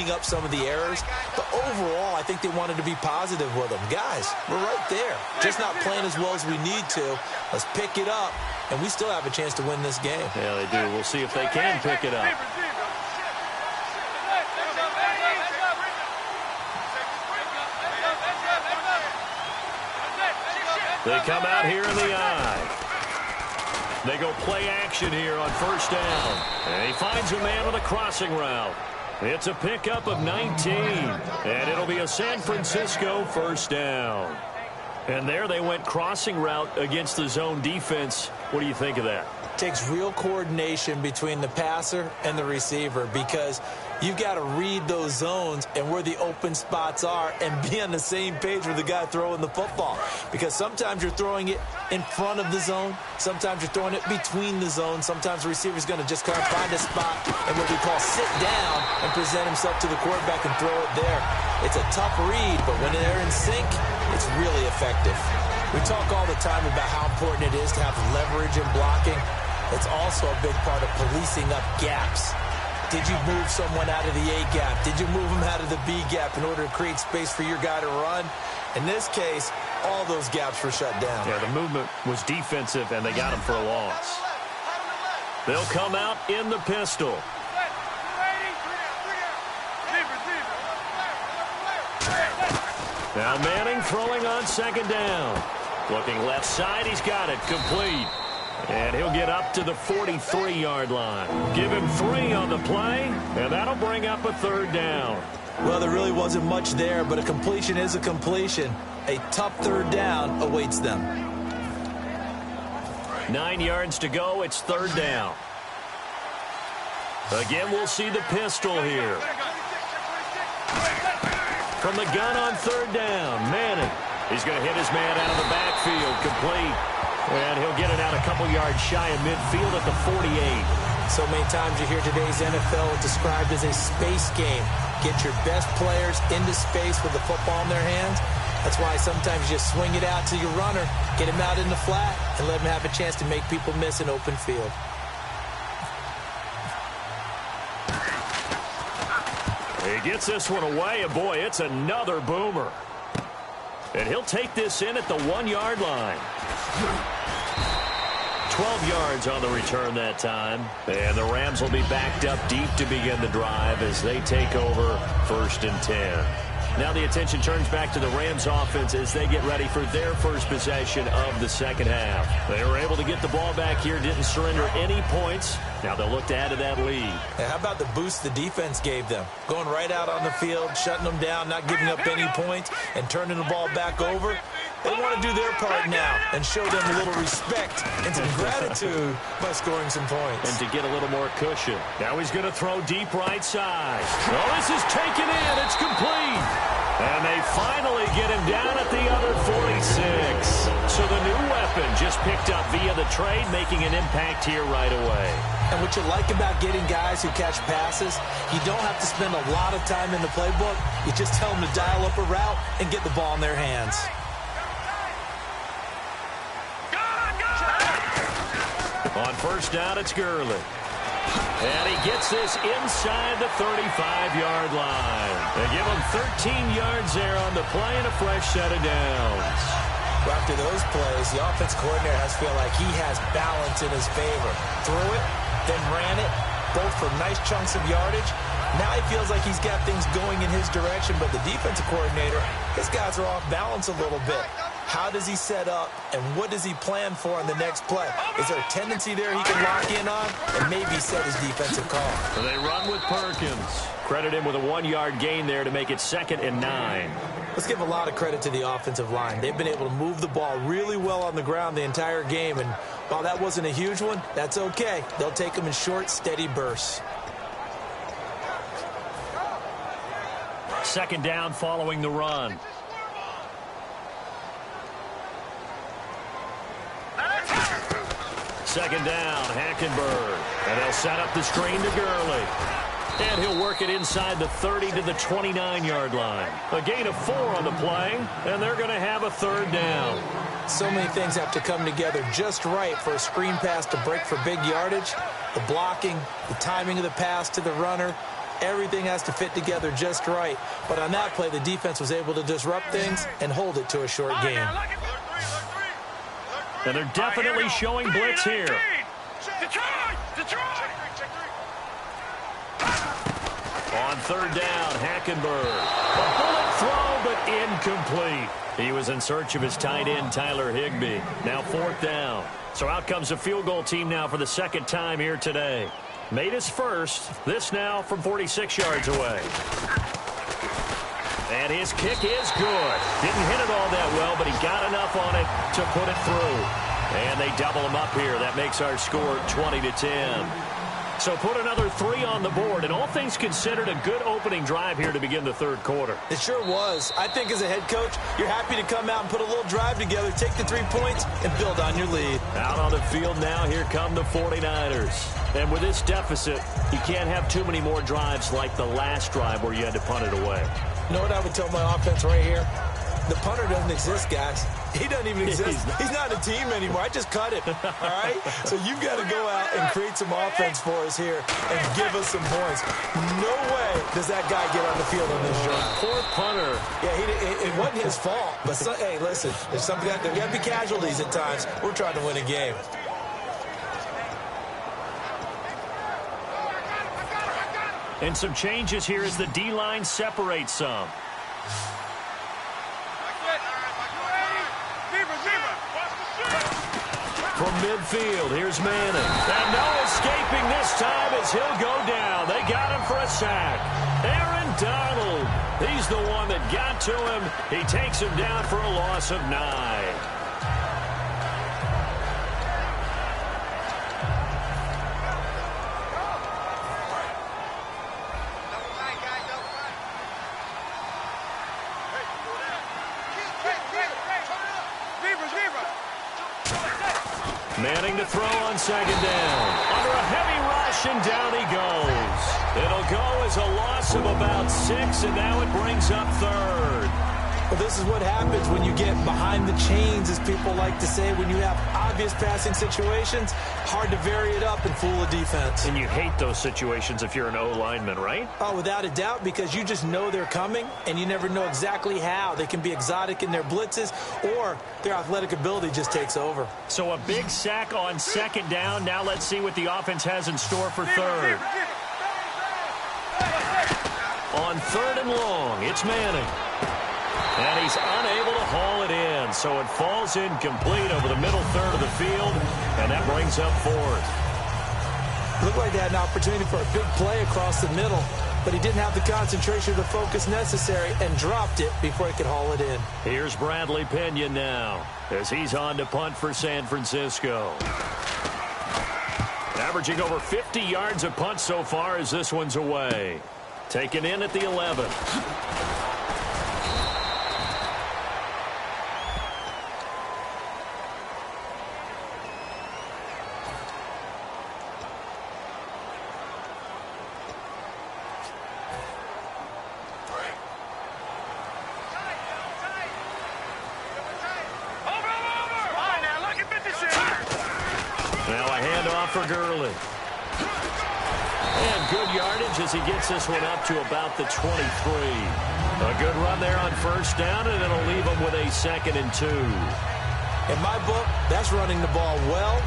cleaning up some of the errors. But overall, I think they wanted to be positive with them. Guys, we're right there. Just not playing as well as we need to. Let's pick it up, and we still have a chance to win this game. Yeah, they do. We'll see if they can pick it up. They come out here in the eye. They go play action here on first down. And he finds a man on a crossing route. It's a pickup of 19. And it'll be a San Francisco first down. And there they went crossing route against the zone defense. What do you think of that? Takes real coordination between the passer and the receiver, because you've got to read those zones and where the open spots are and be on the same page with the guy throwing the football. Because sometimes you're throwing it in front of the zone. Sometimes you're throwing it between the zones. Sometimes the receiver's going to just kind of find a spot and what we call sit down and present himself to the quarterback and throw it there. It's a tough read, but when they're in sync, it's really effective. We talk all the time about how important it is to have leverage in blocking. It's also a big part of policing up gaps. Did you move someone out of the A gap? Did you move him out of the B gap in order to create space for your guy to run? In this case, all those gaps were shut down. Yeah, the movement was defensive, and they got him for a loss. They'll come out in the pistol. Now Manning throwing on second down. Looking left side, he's got it, complete. And he'll get up to the 43-yard line. Give him 3 on the play, and that'll bring up a third down. Well, there really wasn't much there, but a completion is a completion. A tough third down awaits them. 9 yards to go, it's third down. Again, we'll see the pistol here. From the gun on third down, Manning. He's going to hit his man out of the backfield, complete. And he'll get it out a couple yards shy of midfield at the 48. So many times you hear today's NFL described as a space game. Get your best players into space with the football in their hands. That's why sometimes you just swing it out to your runner, get him out in the flat, and let him have a chance to make people miss an open field. He gets this one away, and boy, it's another boomer. And he'll take this in at the 1-yard line. 12 yards on the return that time. And the Rams will be backed up deep to begin the drive as they take over 1st and 10. Now the attention turns back to the Rams offense as they get ready for their first possession of the second half. They were able to get the ball back here, didn't surrender any points. Now they'll look to add to that lead. And how about the boost the defense gave them? Going right out on the field, shutting them down, not giving up any points, and turning the ball back over. They want to do their part now and show them a little respect and some gratitude by scoring some points. And to get a little more cushion. Now he's going to throw deep right side. Oh, this is taken in. It's complete. And they finally get him down at the other 46. So the new weapon just picked up via the trade, making an impact here right away. And what you like about getting guys who catch passes, you don't have to spend a lot of time in the playbook. You just tell them to dial up a route and get the ball in their hands. On first down, it's Gurley. And he gets this inside the 35-yard line. They give him 13 yards there on the play and a fresh set of downs. Well, after those plays, the offense coordinator has to feel like he has balance in his favor. Threw it, then ran it, both for nice chunks of yardage. Now he feels like he's got things going in his direction, but the defensive coordinator, his guys are off balance a little bit. How does he set up, and what does he plan for in the next play? Is there a tendency there he can lock in on and maybe set his defensive call? So they run with Perkins. Credit him with a 1-yard gain there to make it 2nd and 9. Let's give a lot of credit to the offensive line. They've been able to move the ball really well on the ground the entire game, and while that wasn't a huge one, that's okay. They'll take them in short, steady bursts. 2nd down following the run. Second down, Hackenberg. And they'll set up the screen to Gurley. And he'll work it inside the 30 to the 29-yard line. A gain of 4 on the play, and they're going to have a 3rd down. So many things have to come together just right for a screen pass to break for big yardage. The blocking, the timing of the pass to the runner, Everything has to fit together just right. But on that play, the defense was able to disrupt things and hold it to a short game. And they're definitely showing blitz here. On third down, Hackenberg. A bullet throw, but incomplete. He was in search of his tight end, Tyler Higbee. Now fourth down. So out comes the field goal team now for the second time here today. Made his first. This now from 46 yards away. And his kick is good. Didn't hit it all that well, but he got enough on it to put it through. And they double him up here. That makes our score 20-10. So put another 3 on the board, and all things considered, a good opening drive here to begin the third quarter. It sure was. I think as a head coach, you're happy to come out and put a little drive together, take the 3 points, and build on your lead. Out on the field now, here come the 49ers. And with this deficit, you can't have too many more drives like the last drive where you had to punt it away. You know what I would tell my offense right here? The punter doesn't exist, guys. He doesn't even exist. He's not a team anymore. I just cut him, all right? So you've got to go out and create some offense for us here and give us some points. No way does that guy get on the field on this drive. Poor punter. Yeah, it wasn't his fault. But, hey, listen, there's something there got to be casualties at times. We're trying to win a game. And some changes here as the D-line separates some. From midfield, here's Manning. And no escaping this time as he'll go down. They got him for a sack. Aaron Donald, he's the one that got to him. He takes him down for a loss of 9. Manning to throw on second down. Under a heavy rush, and down he goes. It'll go as a loss of about 6, and now it brings up third. Well, this is what happens when you get behind the chains, as people like to say. When you have obvious passing situations, hard to vary it up and fool a defense. And you hate those situations if you're an O-lineman, right? Oh, without a doubt, because you just know they're coming, and you never know exactly how. They can be exotic in their blitzes, or their athletic ability just takes over. So a big sack on second down. Now let's see what the offense has in store for third. On third and long, it's Manning. And he's unable to haul it in, so it falls incomplete over the middle third of the field, and that brings up fourth. Looked like they had an opportunity for a big play across the middle, but he didn't have the concentration or the focus necessary and dropped it before he could haul it in. Here's Bradley Pena now as he's on to punt for San Francisco. Averaging over 50 yards a punt so far as this one's away. Taken in at the 11. For Gurley. And good yardage as he gets this one up to about the 23. A good run there on first down, and it'll leave him with a 2nd and 2. In my book, that's running the ball well,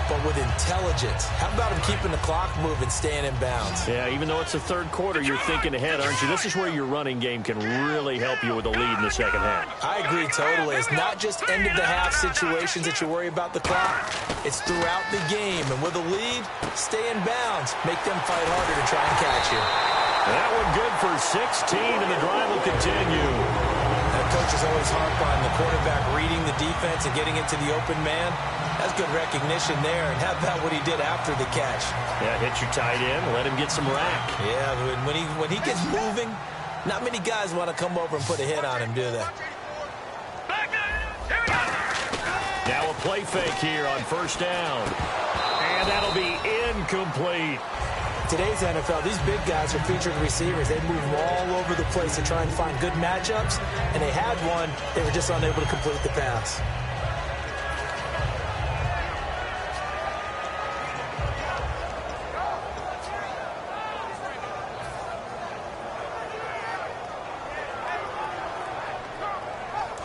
but with intelligence. How about him keeping the clock moving, staying in bounds? Yeah, even though it's the third quarter, you're thinking ahead, aren't you? This is where your running game can really help you with the lead in the second half. I agree totally. It's not just end-of-the-half situations that you worry about the clock. It's throughout the game. And with a lead, stay in bounds. Make them fight harder to try and catch you. That one good for 16, and the drive will continue. That coach is always harp on the quarterback reading the defense and getting into the open man. That's good recognition there. And how about what he did after the catch? Yeah, hit your tight end, let him get some rack. Yeah, when he gets moving, not many guys want to come over and put a hit on him, do they? Now a play fake here on first down. And that'll be incomplete. Today's NFL, these big guys are featured receivers. They move all over the place to try and find good matchups. And they had one. They were just unable to complete the pass.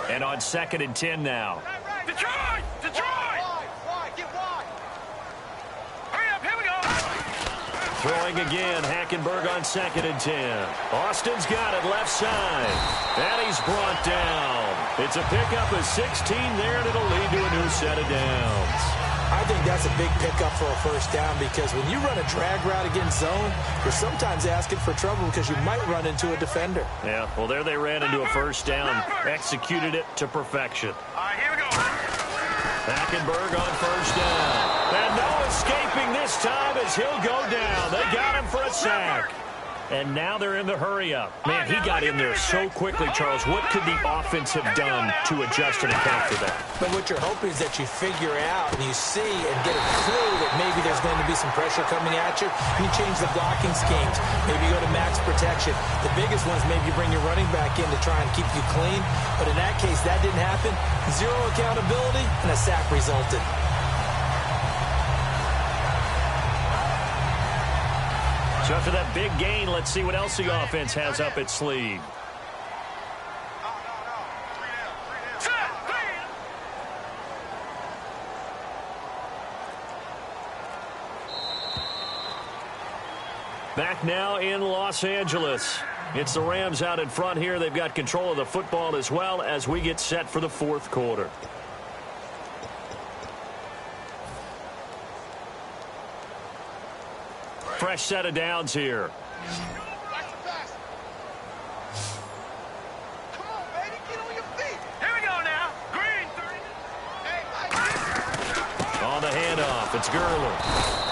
And on 2nd and 10 now. Detroit! Detroit! Wide, get wide. Hurry up, here we go. Throwing again, Hackenberg on 2nd and 10. Austin's got it left side. And he's brought down. It's a pickup of 16 there, and it'll lead to a new set of downs. I think that's a big pickup for a first down because when you run a drag route against zone, you're sometimes asking for trouble because you might run into a defender. Yeah, well, there they ran into a first down. Executed it to perfection. All right, here we go. Hackenberg on first down. And no escaping this time as he'll go down. They got him for a sack. And now they're in the hurry-up. Man, he got in there so quickly, Charles. What could the offense have done to adjust and account for that? But what you're hoping is that you figure out and you see and get a clue that maybe there's going to be some pressure coming at you, and you change the blocking schemes. Maybe you go to max protection. The biggest one is maybe you bring your running back in to try and keep you clean. But in that case, that didn't happen. Zero accountability, and a sack resulted. So after that big gain, let's see what else the offense has up its sleeve. Back now in Los Angeles. It's the Rams out in front here. They've got control of the football as well as we get set for the 4th quarter. Fresh set of downs here. Come on, baby, get on your feet. Here we go now. Green. On the handoff, it's Gurley.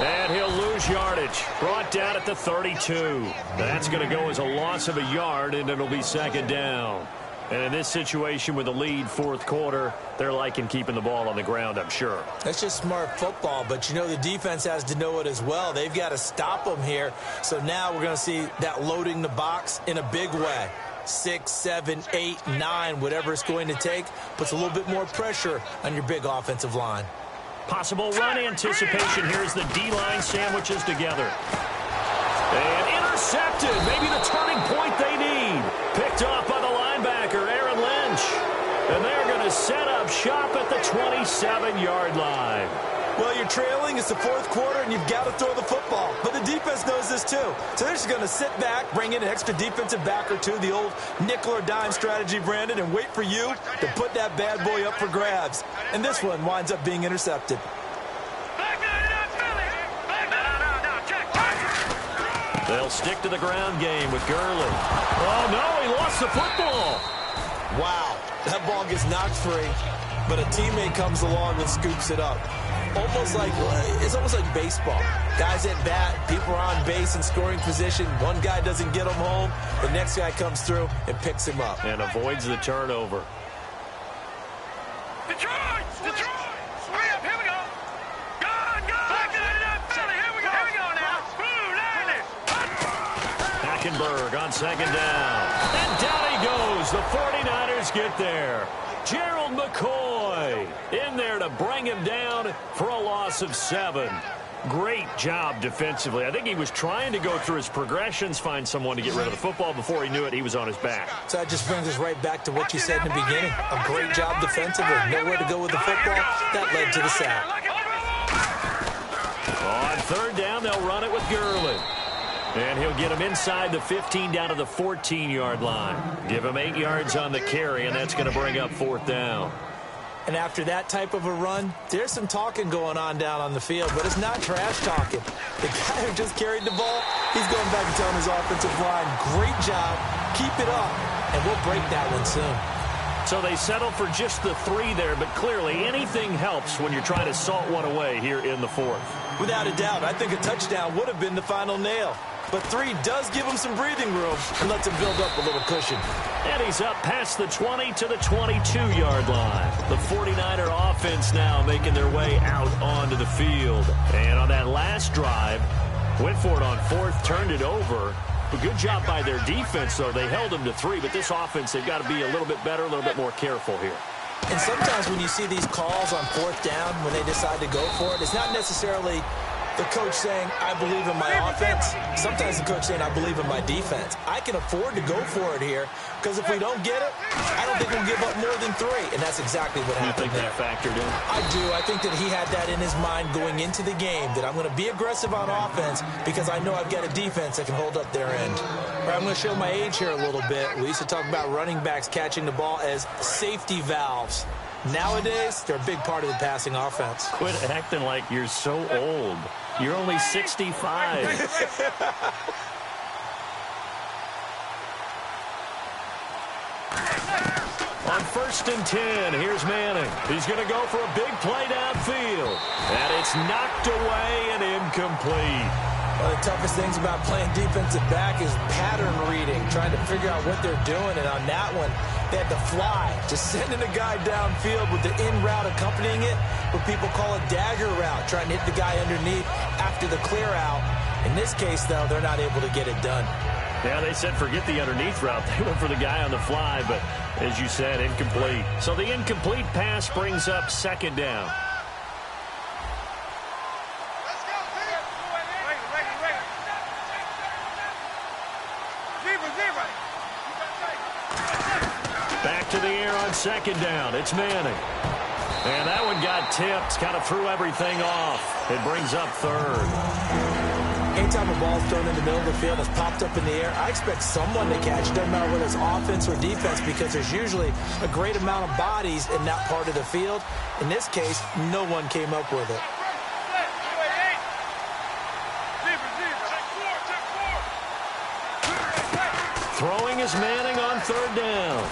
And he'll lose yardage. Brought down at the 32. That's going to go as a loss of a yard, and it'll be 2nd down. And in this situation with a lead 4th quarter, they're liking keeping the ball on the ground, I'm sure. That's just smart football, but you know the defense has to know it as well. They've got to stop them here. So now we're going to see that loading the box in a big way. 6, 7, 8, 9, whatever it's going to take, puts a little bit more pressure on your big offensive line. Possible run anticipation here as the D-line sandwiches together. And intercepted. Maybe the turning point they need. Picked off by the linebacker, Aaron Lynch. And they're going to set up shop at the 27-yard line. Well, you're trailing. It's the 4th quarter, and you've got to throw the football. But the defense knows this, too. So they're just going to sit back, bring in an extra defensive back or two, the old nickel or dime strategy, Brandon, and wait for you to put that bad boy up for grabs. And this one winds up being intercepted. They'll stick to the ground game with Gurley. Oh, no, he lost the football. Wow, that ball gets knocked free, but a teammate comes along and scoops it up. It's almost like baseball. Guys at bat, people are on base in scoring position. One guy doesn't get him home. The next guy comes through and picks him up. And avoids the turnover. Detroit! Detroit! Hurry up, here we go. Go! Back to that Philly. Here we go now. Ooh, there it is. Hackenberg on 2nd down. And down he goes. The 49ers get there. Gerald McCoy in there to bring him down for a loss of 7. Great job defensively. I think he was trying to go through his progressions, find someone to get rid of the football. Before he knew it, he was on his back. So that just brings us right back to what you said in the beginning. A great job defensively. Nowhere to go with the football. That led to the sack. On 3rd down, they'll run it with Gurley. And he'll get him inside the 15 down to the 14-yard line. Give him 8 yards on the carry, and that's going to bring up 4th down. And after that type of a run, there's some talking going on down on the field, but it's not trash talking. The guy who just carried the ball, he's going back and telling his offensive line, great job, keep it up, and we'll break that one soon. So they settle for just the 3 there, but clearly anything helps when you're trying to salt one away here in the 4th. Without a doubt, I think a touchdown would have been the final nail. But 3 does give him some breathing room and lets him build up a little cushion. And he's up past the 20 to the 22-yard line. The 49er offense now making their way out onto the field. And on that last drive, went for it on 4th, turned it over. A good job by their defense, though. They held them to 3, but this offense, they've got to be a little bit better, a little bit more careful here. And sometimes when you see these calls on 4th down, when they decide to go for it, it's not necessarily The coach saying, I believe in my offense. Sometimes the coach saying, I believe in my defense. I can afford to go for it here because if we don't get it, I don't think we'll give up more than 3. And that's exactly what happened there. You think that factored in? I do. I think that he had that in his mind going into the game, that I'm going to be aggressive on offense because I know I've got a defense that can hold up their end. All right, I'm going to show my age here a little bit. We used to talk about running backs catching the ball as safety valves. Nowadays, they're a big part of the passing offense. Quit acting like you're so old. You're only 65. On 1st and 10, here's Manning. He's going to go for a big play downfield. And it's knocked away and incomplete. One of the toughest things about playing defensive back is pattern reading, trying to figure out what they're doing. And on that one, they had to fly, just sending a guy downfield with the in route accompanying it, what people call a dagger route, trying to hit the guy underneath after the clear out. In this case, though, they're not able to get it done. Yeah, they said forget the underneath route. They went for the guy on the fly, but as you said, incomplete. So the incomplete pass brings up 2nd down. Back to the air on 2nd down. It's Manning. And that one got tipped, kind of threw everything off. It brings up 3rd. Anytime a ball's thrown in the middle of the field, it's popped up in the air, I expect someone to catch it. Doesn't matter whether it's offense or defense because there's usually a great amount of bodies in that part of the field. In this case, no one came up with it. Throwing is Manning on 3rd down.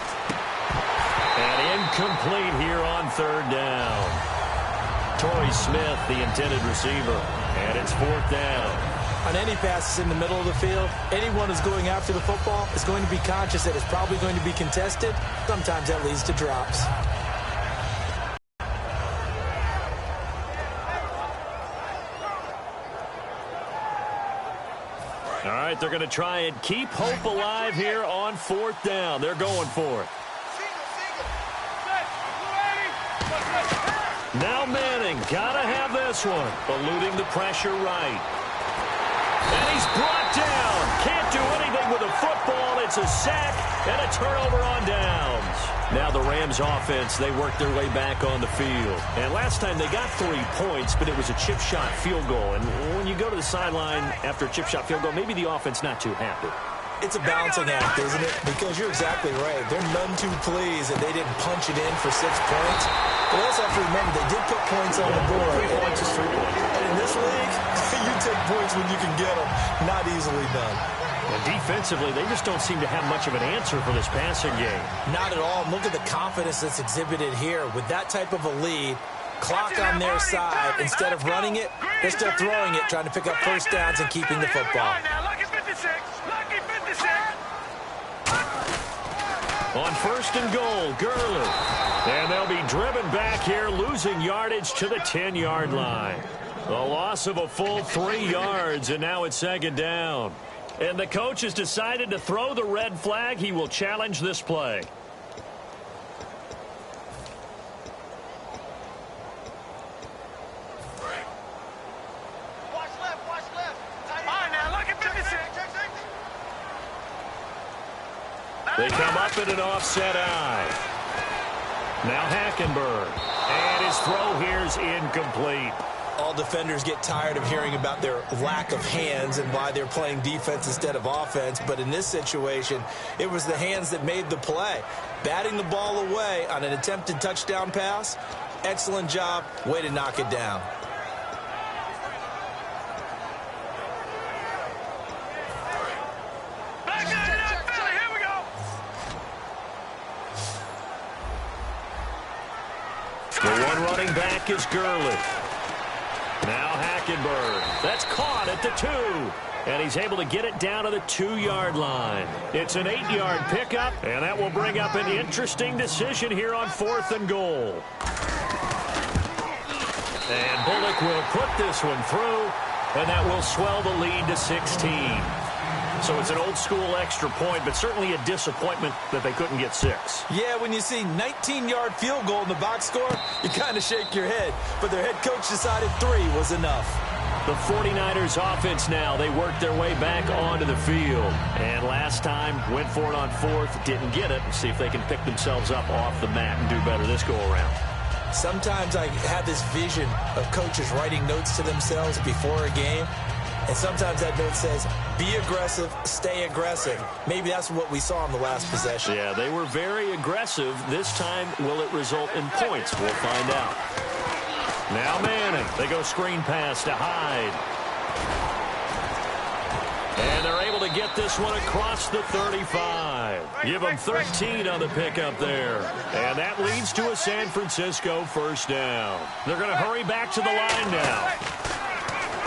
And incomplete here on 3rd down. Torrey Smith, the intended receiver. And it's 4th down. On any passes in the middle of the field, anyone who's going after the football is going to be conscious that it's probably going to be contested. Sometimes that leads to drops. All right, they're going to try and keep hope alive here on 4th down. They're going for it. Now Manning, got to have this one. Eluding the pressure right. And he's brought down. Can't do anything with a football. It's a sack and a turnover on downs. Now the Rams offense, they work their way back on the field. And last time they got 3 points, but it was a chip shot field goal. And when you go to the sideline after a chip shot field goal, maybe the offense not too happy. It's a balancing act, isn't it? Because you're exactly right. They're none too pleased that they didn't punch it in for 6 points. But also have to remember, they did put points on the board. 3 points is 3 points. And in this league, you take points when you can get them. Not easily done. And defensively, they just don't seem to have much of an answer for this passing game. Not at all. Look at the confidence that's exhibited here. With that type of a lead, clock on their side, instead of running it, they're still throwing it, trying to pick up 1st downs and keeping the football. On 1st and goal, Gurley. And they'll be driven back here, losing yardage to the 10-yard line. A loss of a full 3 yards, and now it's 2nd down. And the coach has decided to throw the red flag. He will challenge this play. Watch left, watch left. All right, now look at 56. They come up in an offset eye. Now Hackenberg. And his throw here's incomplete. All defenders get tired of hearing about their lack of hands and why they're playing defense instead of offense. But in this situation, it was the hands that made the play. Batting the ball away on an attempted touchdown pass. Excellent job. Way to knock it down. The one running back is Gurley. Now Hackenberg. That's caught at the 2. And he's able to get it down to the 2-yard line. It's an 8-yard pickup, and that will bring up an interesting decision here on 4th and goal. And Bullock will put this one through, and that will swell the lead to 16. So it's an old-school extra point, but certainly a disappointment that they couldn't get 6. Yeah, when you see 19-yard field goal in the box score, you kind of shake your head. But their head coach decided 3 was enough. The 49ers offense now. They worked their way back onto the field. And last time, went for it on fourth, didn't get it. See if they can pick themselves up off the mat and do better this go-around. Sometimes I have this vision of coaches writing notes to themselves before a game. And sometimes that note says, be aggressive, stay aggressive. Maybe that's what we saw in the last possession. Yeah, they were very aggressive. This time, will it result in points? We'll find out. Now Manning. They go screen pass to Hyde. And they're able to get this one across the 35. Give them 13 on the pickup there. And that leads to a San Francisco first down. They're going to hurry back to the line now.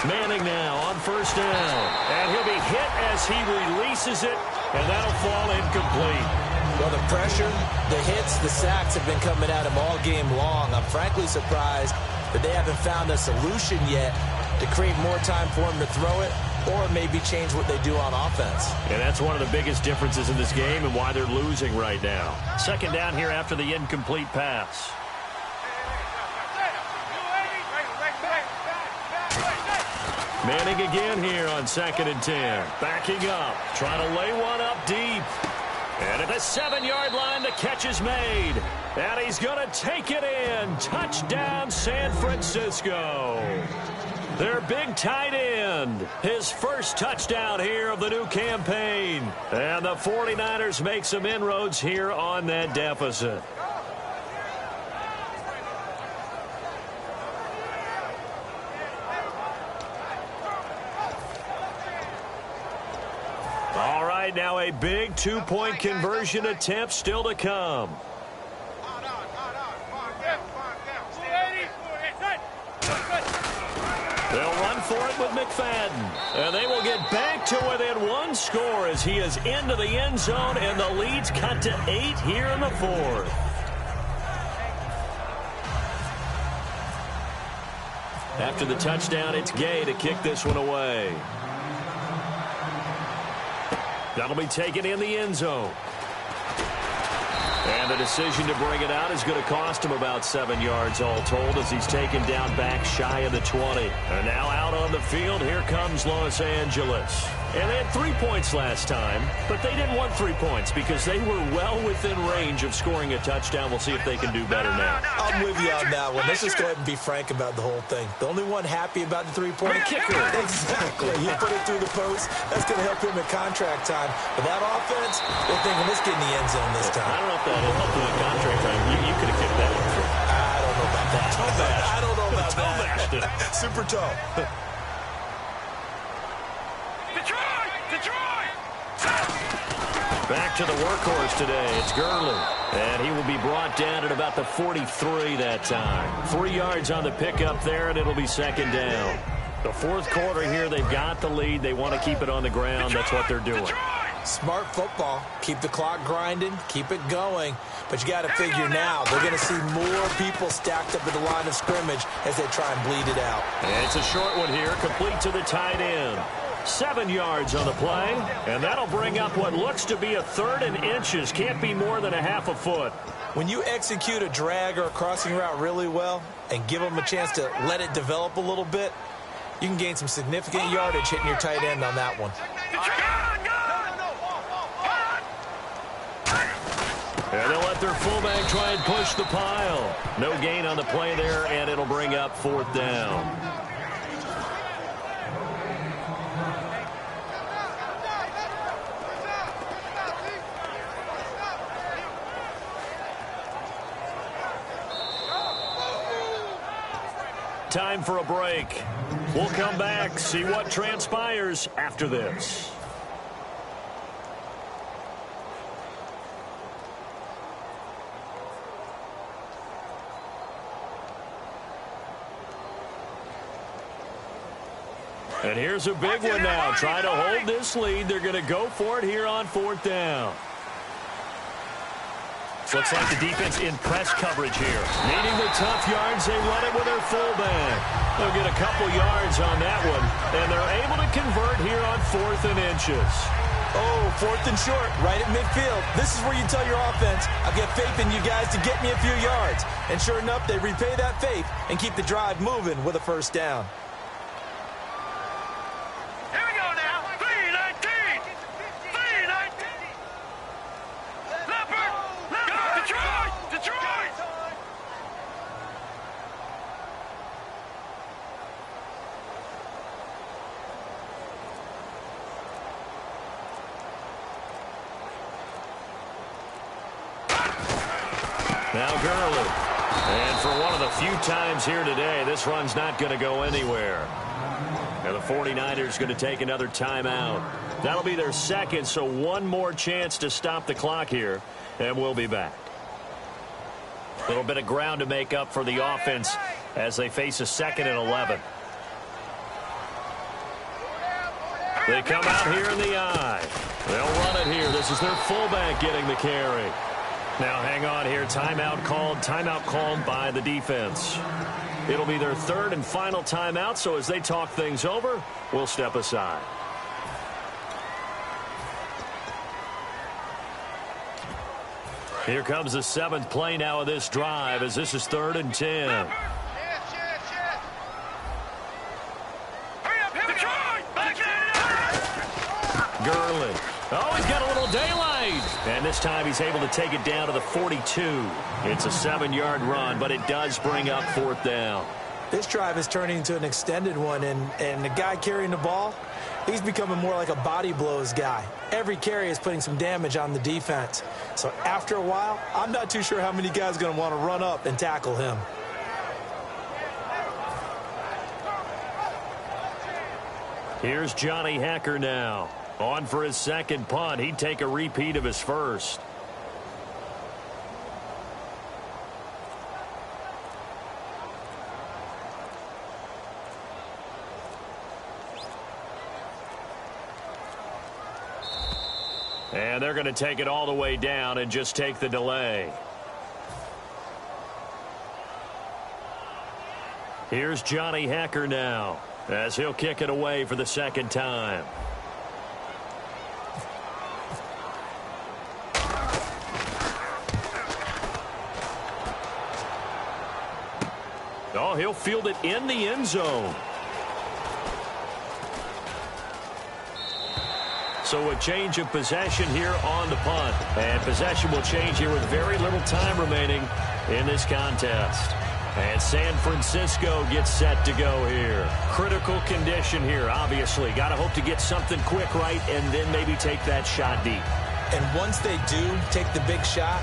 Manning now on first down. And he'll be hit as he releases it. And that'll fall incomplete. Well, the pressure, the hits, the sacks have been coming at him all game long. I'm frankly surprised that they haven't found a solution yet to create more time for him to throw it or maybe change what they do on offense. And that's one of the biggest differences in this game and why they're losing right now. Second down here after the incomplete pass. Manning again here on 2nd and 10. Backing up, trying to lay one up deep. And at the 7-yard line, the catch is made. And he's going to take it in. Touchdown, San Francisco. Their big tight end. His first touchdown here of the new campaign. And the 49ers make some inroads here on that deficit. All right, now a big two-point conversion attempt still to come. They'll run for it with McFadden. And they will get back to within one score as he is into the end zone, and the lead's cut to 8 here in the fourth. After the touchdown, it's Gay to kick this one away. That'll be taken in the end zone. And the decision to bring it out is going to cost him about 7 yards all told as he's taken down back shy of the 20. And now out on the field, here comes Los Angeles. And they had 3 points last time, but they didn't want 3 points because they were well within range of scoring a touchdown. We'll see if they can do better now. I'm with you on that one. Let's just go ahead and be frank about the whole thing. The only one happy about the three-point kicker. Exactly. He put it through the post. That's going to help him at contract time. But that offense, they're thinking, let's get in the end zone this time. I don't know if that helped him at contract time. You could have kicked that one through. I don't know about that. I don't know about that. Super tall. Back to the workhorse today. It's Gurley. And he will be brought down at about the 43 that time. 3 yards on the pickup there, and it'll be second down. The fourth quarter here, they've got the lead. They want to keep it on the ground. That's what they're doing. Smart football. Keep the clock grinding. Keep it going. But you got to figure now, they're going to see more people stacked up at the line of scrimmage as they try and bleed it out. And it's a short one here, complete to the tight end. 7 yards on the play, and that'll bring up what looks to be a 3rd and inches. Can't be more than a half a foot. When you execute a drag or a crossing route really well and give them a chance to let it develop a little bit, you can gain some significant yardage hitting your tight end on that one. And they'll let their fullback try and push the pile. No gain on the play there, and it'll bring up 4th down. Time for a break. We'll come back, see what transpires after this. And here's a big one now. Try to hold this lead. They're going to go for it here on 4th down. Looks like the defense in press coverage here. Needing the tough yards, they run it with their fullback. They'll get a couple yards on that one, and they're able to convert here on 4th and inches. Oh, 4th and short, right at midfield. This is where you tell your offense, I've got faith in you guys to get me a few yards. And sure enough, they repay that faith and keep the drive moving with a first down. Now Gurley. And for one of the few times here today, this run's not going to go anywhere. And the 49ers going to take another timeout. That'll be their second, so one more chance to stop the clock here, and we'll be back. A little bit of ground to make up for the offense as they face a 2nd and 11. They come out here in the eye. They'll run it here. This is their fullback getting the carry. Now hang on here. Timeout called by the defense. It'll be their 3rd and final timeout, so as they talk things over, we'll step aside. Here comes the 7th play now of this drive as this is 3rd and 10. Hurry up, here we go. Gurley. Oh, he's got a little daylight. And this time he's able to take it down to the 42. It's a 7-yard run, but it does bring up 4th down. This drive is turning into an extended one, and the guy carrying the ball, he's becoming more like a body blows guy. Every carry is putting some damage on the defense. So after a while, I'm not too sure how many guys are going to want to run up and tackle him. Here's Johnny Hacker now. On for his 2nd punt. He'd take a repeat of his first. And they're going to take it all the way down and just take the delay. Here's Johnny Hacker now as he'll kick it away for the 2nd time. Oh, he'll field it in the end zone. So a change of possession here on the punt. And possession will change here with very little time remaining in this contest. And San Francisco gets set to go here. Critical condition here, obviously. Got to hope to get something quick right and then maybe take that shot deep. And once they do take the big shot,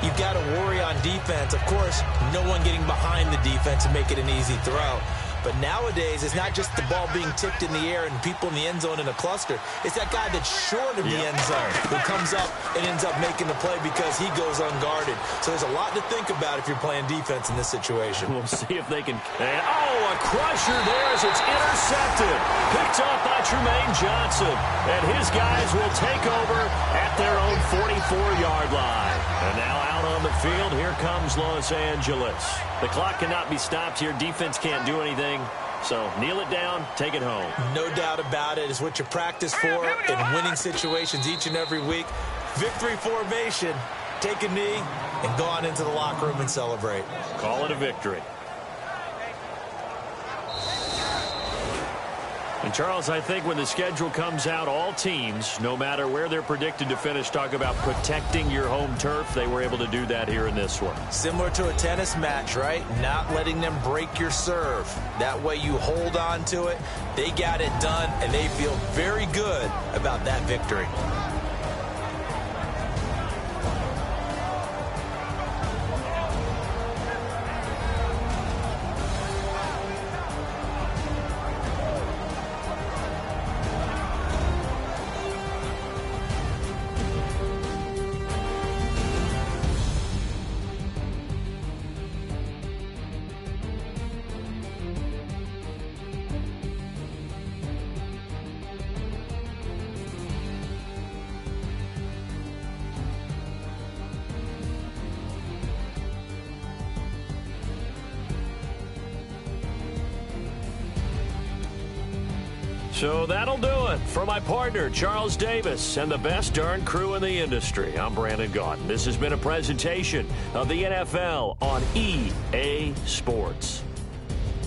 you've got to worry on defense. Of course, no one getting behind the defense and make it an easy throw. But nowadays, it's not just the ball being tipped in the air and people in the end zone in a cluster. It's that guy that's short of the end zone who comes up and ends up making the play because he goes unguarded. So there's a lot to think about if you're playing defense in this situation. We'll see if they can. And, oh, a crusher there as it's intercepted. Picked up by Tremaine Johnson. And his guys will take over at their own 44-yard line. And now out on the field, here comes Los Angeles. The clock cannot be stopped here. Defense can't do anything. So kneel it down, take it home. No doubt about it. It's what you practice for in winning situations each and every week. Victory formation. Take a knee and go on into the locker room and celebrate. Call it a victory. And, Charles, I think when the schedule comes out, all teams, no matter where they're predicted to finish, talk about protecting your home turf. They were able to do that here in this one. Similar to a tennis match, right? Not letting them break your serve. That way you hold on to it. They got it done, and they feel very good about that victory. So that'll do it for my partner, Charles Davis, and the best darn crew in the industry. I'm Brandon Gaudin. This has been a presentation of the NFL on EA Sports.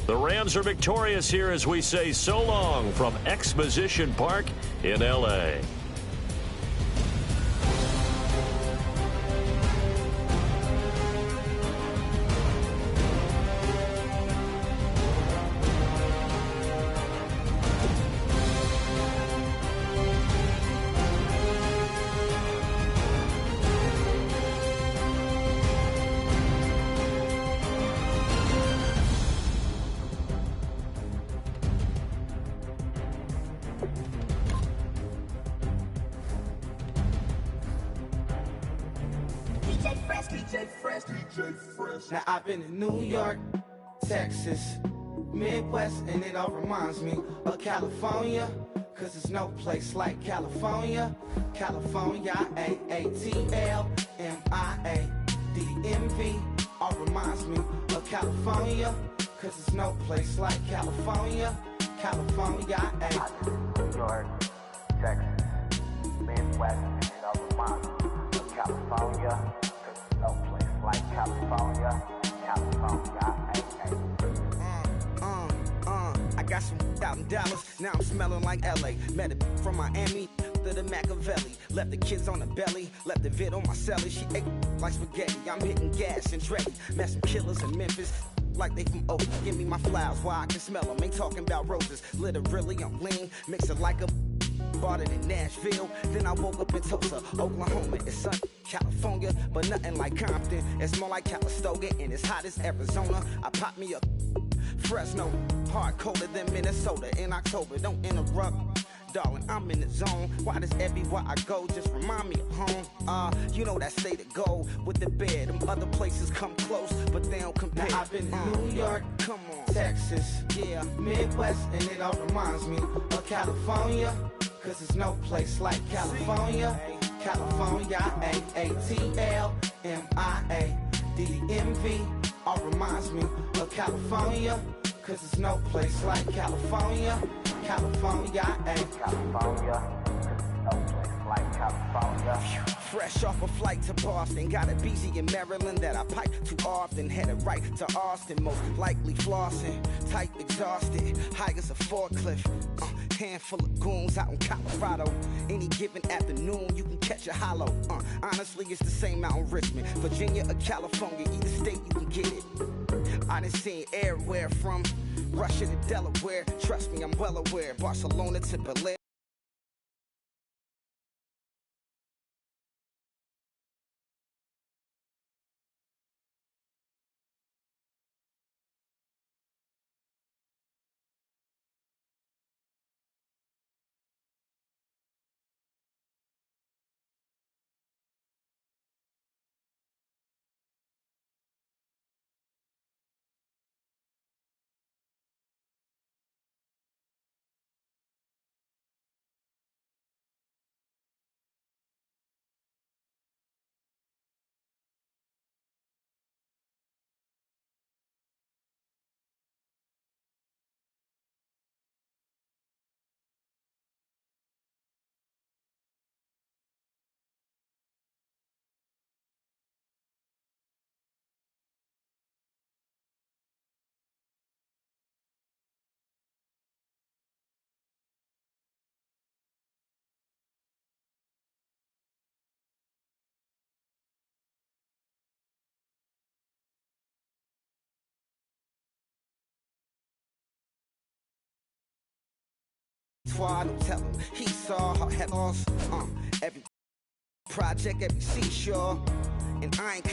The Rams are victorious here as we say so long from Exposition Park in L.A. Now I've been in New York, Texas, Midwest, and it all reminds me of California. Cause there's no place like California. California, AATLMIADMV. All reminds me of California. Cause there's no place like California. California, New York, Texas, Midwest, and it all reminds me of California. Cause there's no place like California. California, I got some out in Dallas, now I'm smelling like LA. Met it from Miami to the Machiavelli. Left the kids on the belly, left the vid on my celly. She ate like spaghetti, I'm hitting gas and Dreddy. Met some killers in Memphis, like they from Oakland. Give me my flowers while I can smell them. Ain't talking about roses, literally I'm lean. Mix it like a bought it in Nashville, then I woke up in Tulsa, Oklahoma. It's sunny, California, but nothing like Compton. It's more like Calistoga, and it's hot as Arizona. I pop me a Fresno, hard colder than Minnesota in October. Don't interrupt, darling, I'm in the zone. Why does everywhere I go just remind me of home? You know that state of gold with the bed. Them other places come close, but they don't compare. Now I've been in New York, come on, Texas, yeah, Midwest, and it all reminds me of California. Cause there's no place like California. California, AATLMIADMV. All reminds me of California. Cause there's no place like California. California, California, no place like California. Fresh off a flight to Boston, got a BZ in Maryland that I pipe too often. Headed right to Austin, most likely flossing. Type exhausted, high as a forklift. Handful of goons out in Colorado. Any given afternoon, you can catch a hollow. Honestly, it's the same out in Richmond, Virginia or California. Either state, you can get it. I done seen everywhere from Russia to Delaware. Trust me, I'm well aware. Barcelona to Berlin. Don't tell him he saw her head loss. Every project, every seashore, and I ain't